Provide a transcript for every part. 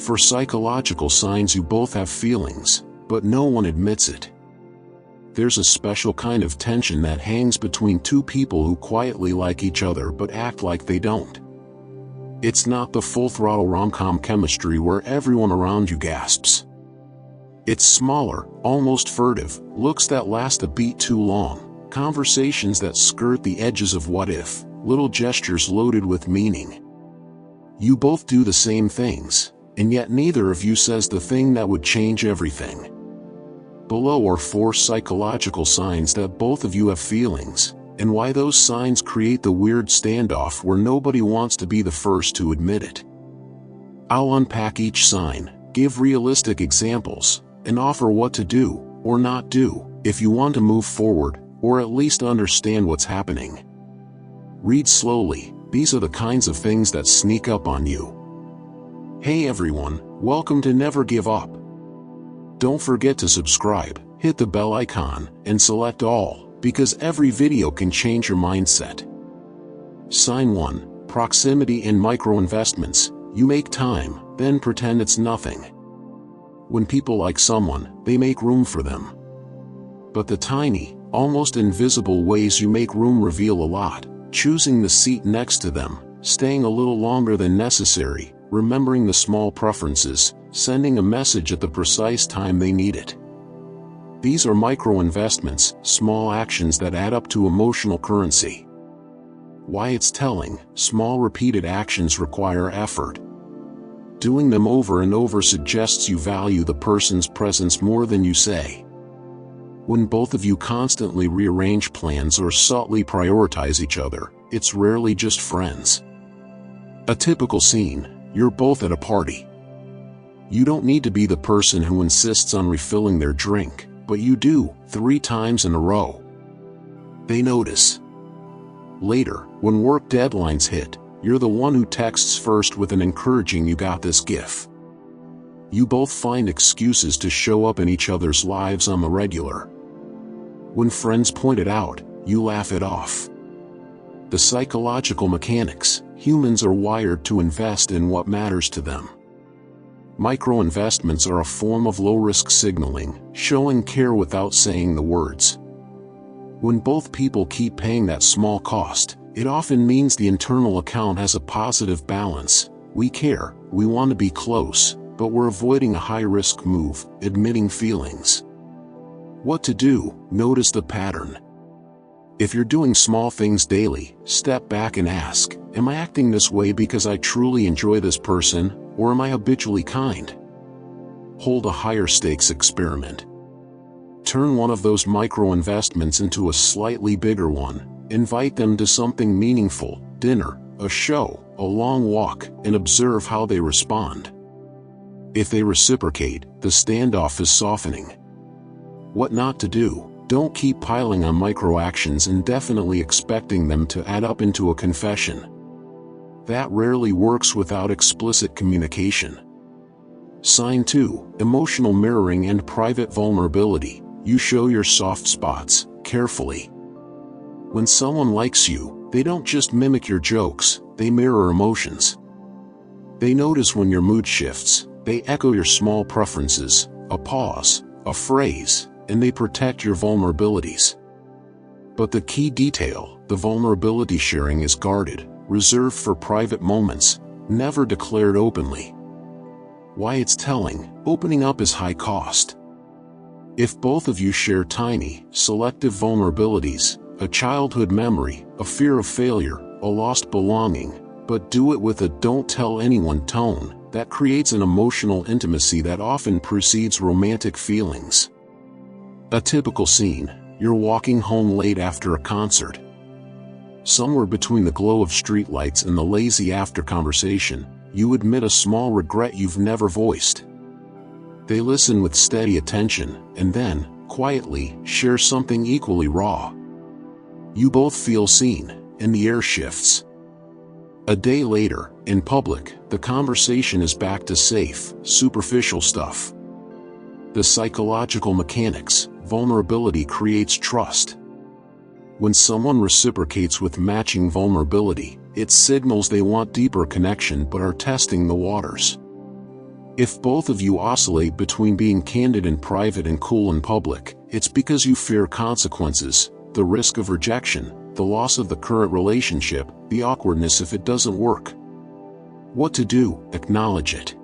For psychological signs, you both have feelings, but no one admits it. There's a special kind of tension that hangs between two people who quietly like each other but act like they don't. It's not the full-throttle rom-com chemistry where everyone around you gasps. It's smaller, almost furtive, looks that last a beat too long, conversations that skirt the edges of what if, little gestures loaded with meaning. You both do the same things, and yet neither of you says the thing that would change everything. Below are 4 psychological signs that both of you have feelings, and why those signs create the weird standoff where nobody wants to be the first to admit it. I'll unpack each sign, give realistic examples, and offer what to do, or not do, if you want to move forward, or at least understand what's happening. Read slowly, these are the kinds of things that sneak up on you. Hey everyone, welcome to Never Give Up. Don't forget to subscribe, hit the bell icon, and select all, because every video can change your mindset. Sign 1, proximity and micro-investments. You make time, then pretend it's nothing. When people like someone, they make room for them. But the tiny, almost invisible ways you make room reveal a lot. Choosing the seat next to them, staying a little longer than necessary, remembering the small preferences, sending a message at the precise time they need it. These are micro-investments, small actions that add up to emotional currency. Why it's telling, small repeated actions require effort. Doing them over and over suggests you value the person's presence more than you say. When both of you constantly rearrange plans or subtly prioritize each other, it's rarely just friends. A typical scene, you're both at a party. You don't need to be the person who insists on refilling their drink, but you do, 3 times in a row. They notice. Later, when work deadlines hit, you're the one who texts first with an encouraging "you got this" gif. You both find excuses to show up in each other's lives on the regular. When friends point it out, you laugh it off. The psychological mechanics, humans are wired to invest in what matters to them. Micro-investments are a form of low-risk signaling, showing care without saying the words. When both people keep paying that small cost, it often means the internal account has a positive balance. We care, we want to be close, but we're avoiding a high-risk move, admitting feelings. What to do? Notice the pattern. If you're doing small things daily, step back and ask, am I acting this way because I truly enjoy this person, or am I habitually kind? Hold a higher stakes experiment. Turn one of those micro-investments into a slightly bigger one. Invite them to something meaningful, dinner, a show, a long walk, and observe how they respond. If they reciprocate, the standoff is softening. What not to do? Don't keep piling on micro-actions indefinitely expecting them to add up into a confession. That rarely works without explicit communication. Sign 2, emotional mirroring and private vulnerability. You show your soft spots, carefully. When someone likes you, they don't just mimic your jokes, they mirror emotions. They notice when your mood shifts, they echo your small preferences, a pause, a phrase, and they protect your vulnerabilities. But the key detail, the vulnerability sharing, is guarded, reserved for private moments, never declared openly. Why it's telling, opening up is high cost. If both of you share tiny, selective vulnerabilities, a childhood memory, a fear of failure, a lost belonging, but do it with a "don't tell anyone" tone, that creates an emotional intimacy that often precedes romantic feelings. A typical scene, you're walking home late after a concert. Somewhere between the glow of streetlights and the lazy after-conversation, you admit a small regret you've never voiced. They listen with steady attention, and then, quietly, share something equally raw. You both feel seen, and the air shifts. A day later, in public, the conversation is back to safe, superficial stuff. The psychological mechanics, vulnerability creates trust. When someone reciprocates with matching vulnerability, it signals they want deeper connection but are testing the waters. If both of you oscillate between being candid in private and cool in public, it's because you fear consequences, the risk of rejection, the loss of the current relationship, the awkwardness if it doesn't work. What to do? Acknowledge it.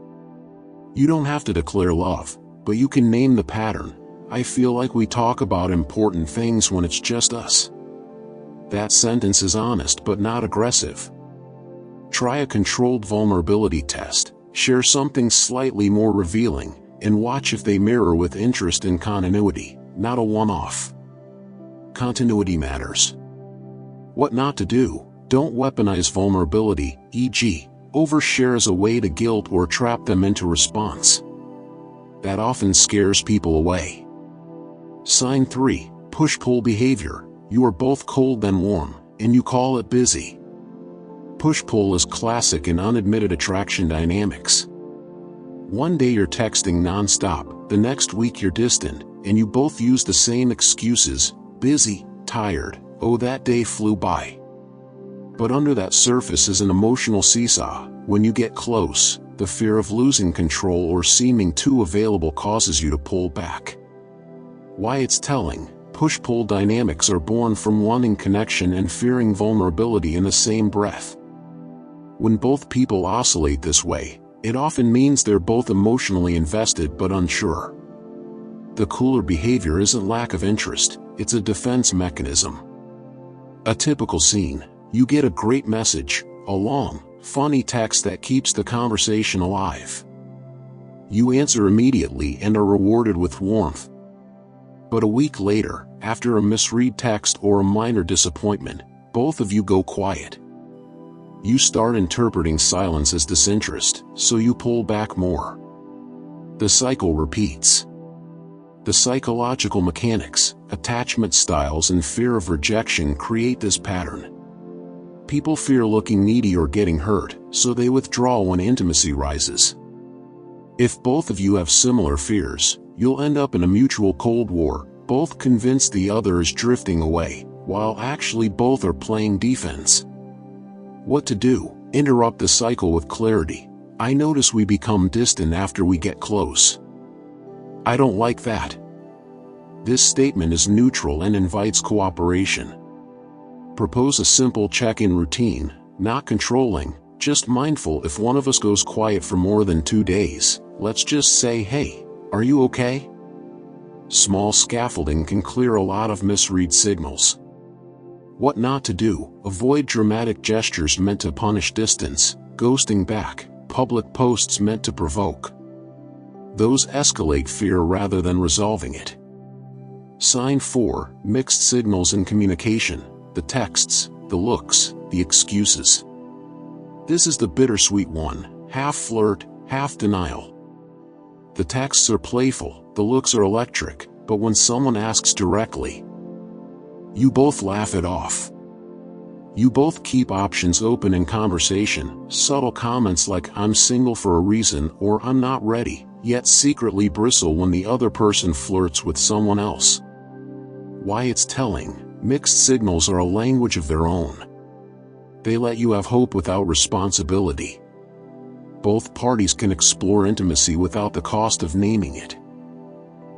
You don't have to declare love, but you can name the pattern. I feel like we talk about important things when it's just us. That sentence is honest but not aggressive. Try a controlled vulnerability test. Share something slightly more revealing, and watch if they mirror with interest and continuity, not a one-off. Continuity matters. What not to do? Don't weaponize vulnerability, e.g., overshare as a way to guilt or trap them into response. That often scares people away. Sign 3. Push-pull behavior. You are both cold then warm, and you call it busy. Push-pull is classic in unadmitted attraction dynamics. One day you're texting non-stop, the next week you're distant, and you both use the same excuses: busy, tired, oh that day flew by. But under that surface is an emotional seesaw. When you get close, the fear of losing control or seeming too available causes you to pull back. Why it's telling: push-pull dynamics are born from wanting connection and fearing vulnerability in the same breath. When both people oscillate this way, it often means they're both emotionally invested but unsure. The cooler behavior isn't lack of interest, it's a defense mechanism. A typical scene: you get a great message, a long, funny text that keeps the conversation alive. You answer immediately and are rewarded with warmth. But a week later, after a misread text or a minor disappointment, both of you go quiet. You start interpreting silence as disinterest, so you pull back more. The cycle repeats. The psychological mechanics, attachment styles and fear of rejection create this pattern. People fear looking needy or getting hurt, so they withdraw when intimacy rises. If both of you have similar fears, you'll end up in a mutual Cold War, both convinced the other is drifting away, while actually both are playing defense. What to do? Interrupt the cycle with clarity. I notice we become distant after we get close. I don't like that. This statement is neutral and invites cooperation. Propose a simple check-in routine, not controlling, just mindful. If one of us goes quiet for more than 2 days, let's just say, "Hey, are you okay?" Small scaffolding can clear a lot of misread signals. What not to do? Avoid dramatic gestures meant to punish distance, ghosting back, public posts meant to provoke. Those escalate fear rather than resolving it. Sign 4. Mixed signals in communication: the texts, the looks, the excuses. This is the bittersweet one: half flirt, half denial. The texts are playful, the looks are electric, but when someone asks directly, you both laugh it off. You both keep options open in conversation, subtle comments like "I'm single for a reason" or "I'm not ready," yet secretly bristle when the other person flirts with someone else. Why it's telling: mixed signals are a language of their own. They let you have hope without responsibility. Both parties can explore intimacy without the cost of naming it.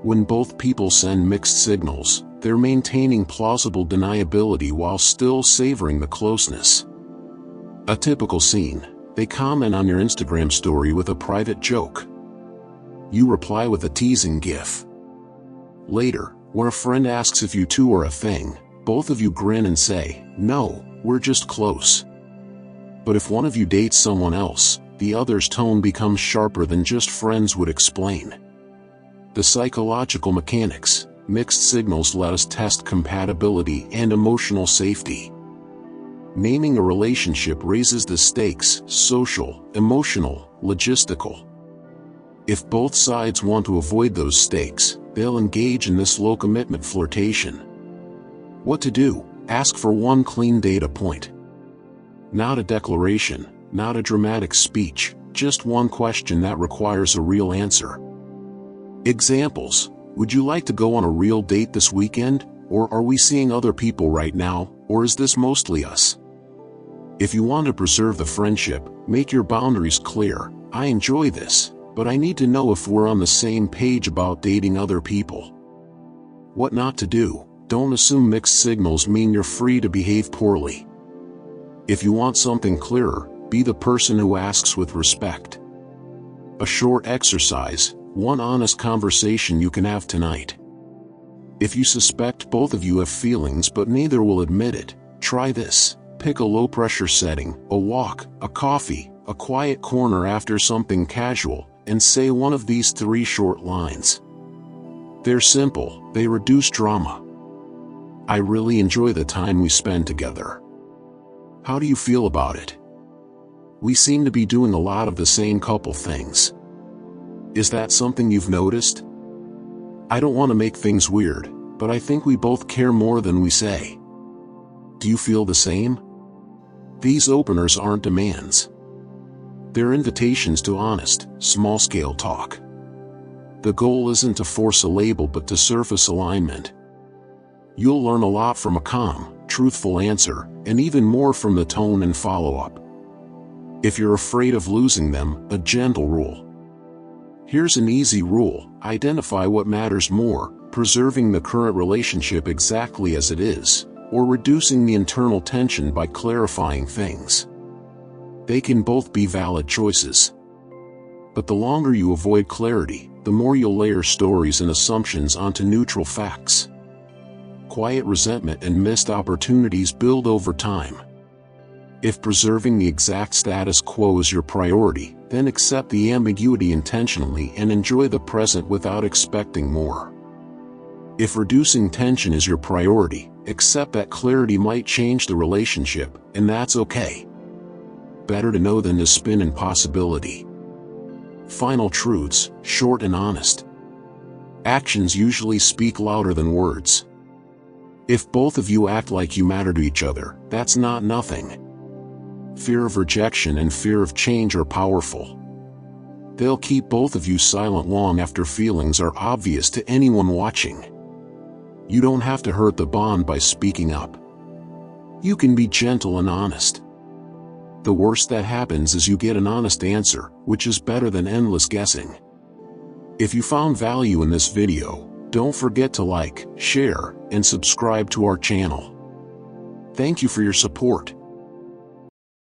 When both people send mixed signals, they're maintaining plausible deniability while still savoring the closeness. A typical scene: they comment on your Instagram story with a private joke. You reply with a teasing gif. Later, when a friend asks if you two are a thing, both of you grin and say, "No, we're just close." But if one of you dates someone else, the other's tone becomes sharper than just friends would explain. The psychological mechanics: mixed signals let us test compatibility and emotional safety. Naming a relationship raises the stakes: social, emotional, logistical. If both sides want to avoid those stakes, they'll engage in this low-commitment flirtation. What to do? Ask for one clean data point. Not a declaration, not a dramatic speech, just one question that requires a real answer. Examples: would you like to go on a real date this weekend? Or are we seeing other people right now? Or is this mostly us? If you want to preserve the friendship, make your boundaries clear. I enjoy this, but I need to know if we're on the same page about dating other people. What not to do: don't assume mixed signals mean you're free to behave poorly. If you want something clearer, be the person who asks with respect. A short exercise, one honest conversation you can have tonight. If you suspect both of you have feelings but neither will admit it, try this. Pick a low-pressure setting, a walk, a coffee, a quiet corner after something casual, and say one of these 3 short lines. They're simple, they reduce drama. I really enjoy the time we spend together. How do you feel about it? We seem to be doing a lot of the same couple things. Is that something you've noticed? I don't want to make things weird, but I think we both care more than we say. Do you feel the same? These openers aren't demands. They're invitations to honest, small-scale talk. The goal isn't to force a label but to surface alignment. You'll learn a lot from a calm, truthful answer, and even more from the tone and follow-up. If you're afraid of losing them, a gentle rule. Here's an easy rule: identify what matters more, preserving the current relationship exactly as it is, or reducing the internal tension by clarifying things. They can both be valid choices. But the longer you avoid clarity, the more you'll layer stories and assumptions onto neutral facts. Quiet resentment and missed opportunities build over time. If preserving the exact status quo is your priority, then accept the ambiguity intentionally and enjoy the present without expecting more. If reducing tension is your priority, accept that clarity might change the relationship, and that's okay. Better to know than to spin in possibility. Final truths, short and honest. Actions usually speak louder than words. If both of you act like you matter to each other, that's not nothing. Fear of rejection and fear of change are powerful. They'll keep both of you silent long after feelings are obvious to anyone watching. You don't have to hurt the bond by speaking up. You can be gentle and honest. The worst that happens is you get an honest answer, which is better than endless guessing. If you found value in this video, don't forget to like, share, and subscribe to our channel. Thank you for your support.